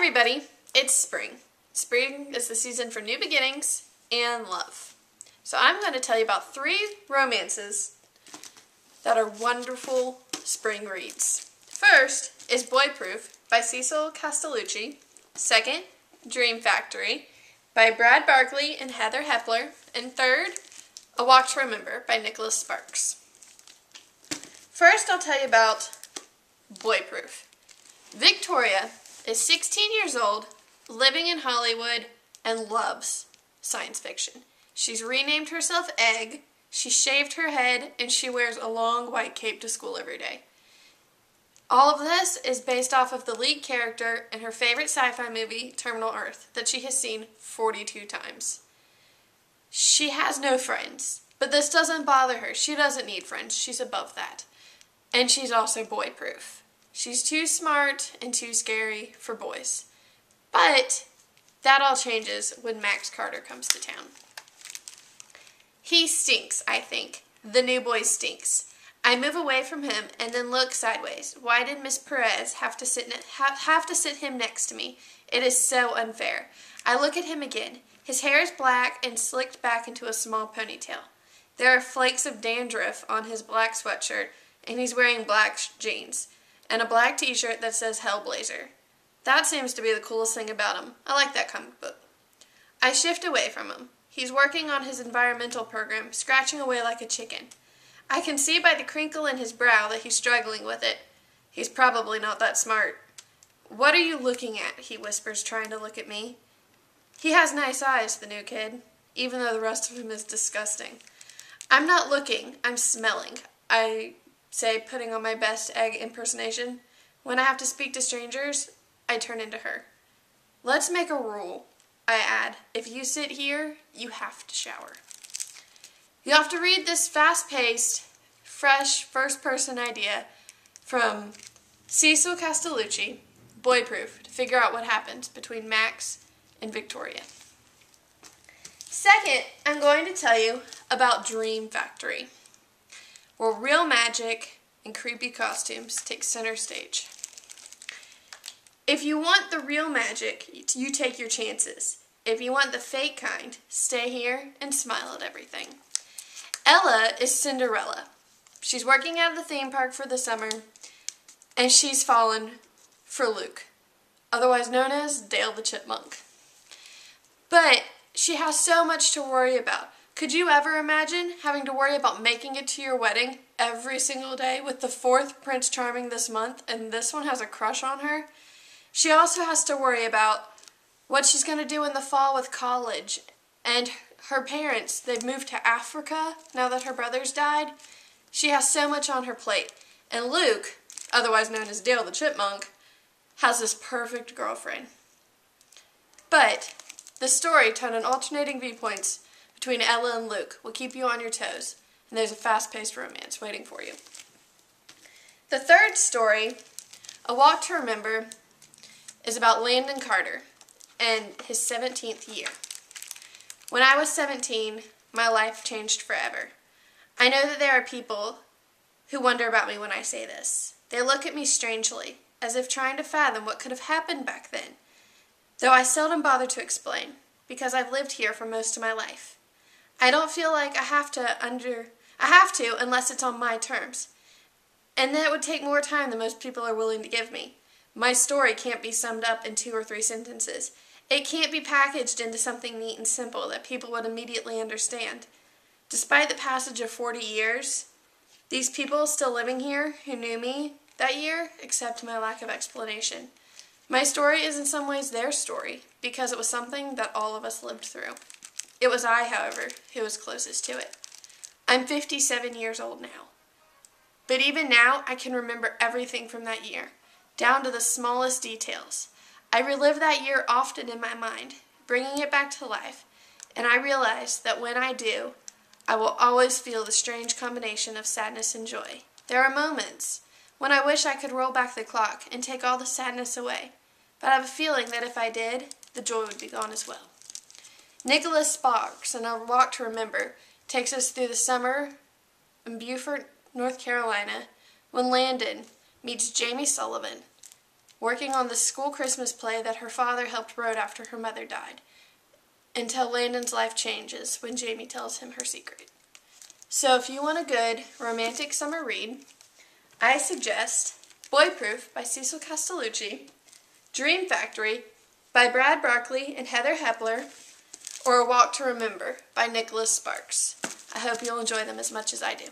everybody, it's spring. Spring is the season for new beginnings and love. So I'm going to tell you about 3 romances that are wonderful spring reads. First is Boy Proof by Cecil Castellucci. Second, Dream Factory by Brad Barkley and Heather Hepler. And third, A Walk to Remember by Nicholas Sparks. First I'll tell you about Boy Proof. Victoria is 16 years old, living in Hollywood, and loves science fiction. She's renamed herself Egg, she shaved her head, and she wears a long white cape to school every day. All of this is based off of the lead character in her favorite sci-fi movie, Terminal Earth, that she has seen 42 times. She has no friends, but this doesn't bother her. She doesn't need friends. She's above that. And she's also boy-proof. She's too smart and too scary for boys. But that all changes when Max Carter comes to town. He stinks, I think. The new boy stinks. I move away from him and then look sideways. Why did Miss Perez have to sit him next to me? It is so unfair. I look at him again. His hair is black and slicked back into a small ponytail. There are flakes of dandruff on his black sweatshirt, and he's wearing black jeans and a black t-shirt that says Hellblazer. That seems to be the coolest thing about him. I like that comic book. I shift away from him. He's working on his environmental program, scratching away like a chicken. I can see by the crinkle in his brow that he's struggling with it. He's probably not that smart. What are you looking at? He whispers, trying to look at me. He has nice eyes, the new kid, even though the rest of him is disgusting. I'm not looking, I'm smelling. I say, putting on my best Egg impersonation. When I have to speak to strangers, I turn into her. Let's make a rule, I add. If you sit here, you have to shower. You have to read this fast-paced, fresh, first-person idea from Cecil Castellucci, Boy Proof, to figure out what happens between Max and Victoria. Second, I'm going to tell you about Dream Factory, where real magic and creepy costumes take center stage. If you want the real magic, you take your chances. If you want the fake kind, stay here and smile at everything. Ella is Cinderella. She's working at the theme park for the summer, and she's fallen for Luke, otherwise known as Dale the Chipmunk. But she has so much to worry about. Could you ever imagine having to worry about making it to your wedding every single day with the 4th Prince Charming this month, and this one has a crush on her? She also has to worry about what she's going to do in the fall with college, and her parents, they've moved to Africa now that her brothers died. She has so much on her plate. And Luke, otherwise known as Dale the Chipmunk, has this perfect girlfriend. But the story, told in alternating viewpoints between Ella and Luke, will keep you on your toes, and there's a fast-paced romance waiting for you. The third story, A Walk to Remember, is about Landon Carter and his 17th year. When I was 17, my life changed forever. I know that there are people who wonder about me when I say this. They look at me strangely, as if trying to fathom what could have happened back then, though I seldom bother to explain, because I've lived here for most of my life. I don't feel like I have to unless it's on my terms, and that would take more time than most people are willing to give me. My story can't be summed up in 2 or 3 sentences. It can't be packaged into something neat and simple that people would immediately understand. Despite the passage of 40 years, these people still living here who knew me that year accept my lack of explanation. My story is in some ways their story, because it was something that all of us lived through. It was I, however, who was closest to it. I'm 57 years old now. But even now, I can remember everything from that year, down to the smallest details. I relive that year often in my mind, bringing it back to life, and I realize that when I do, I will always feel the strange combination of sadness and joy. There are moments when I wish I could roll back the clock and take all the sadness away, but I have a feeling that if I did, the joy would be gone as well. Nicholas Sparks in A Walk to Remember takes us through the summer in Beaufort, North Carolina, when Landon meets Jamie Sullivan, working on the school Christmas play that her father helped wrote after her mother died, until Landon's life changes when Jamie tells him her secret. So if you want a good romantic summer read, I suggest Boy Proof by Cecil Castellucci, Dream Factory by Brad Barkley and Heather Hepler, or A Walk to Remember by Nicholas Sparks. I hope you'll enjoy them as much as I do.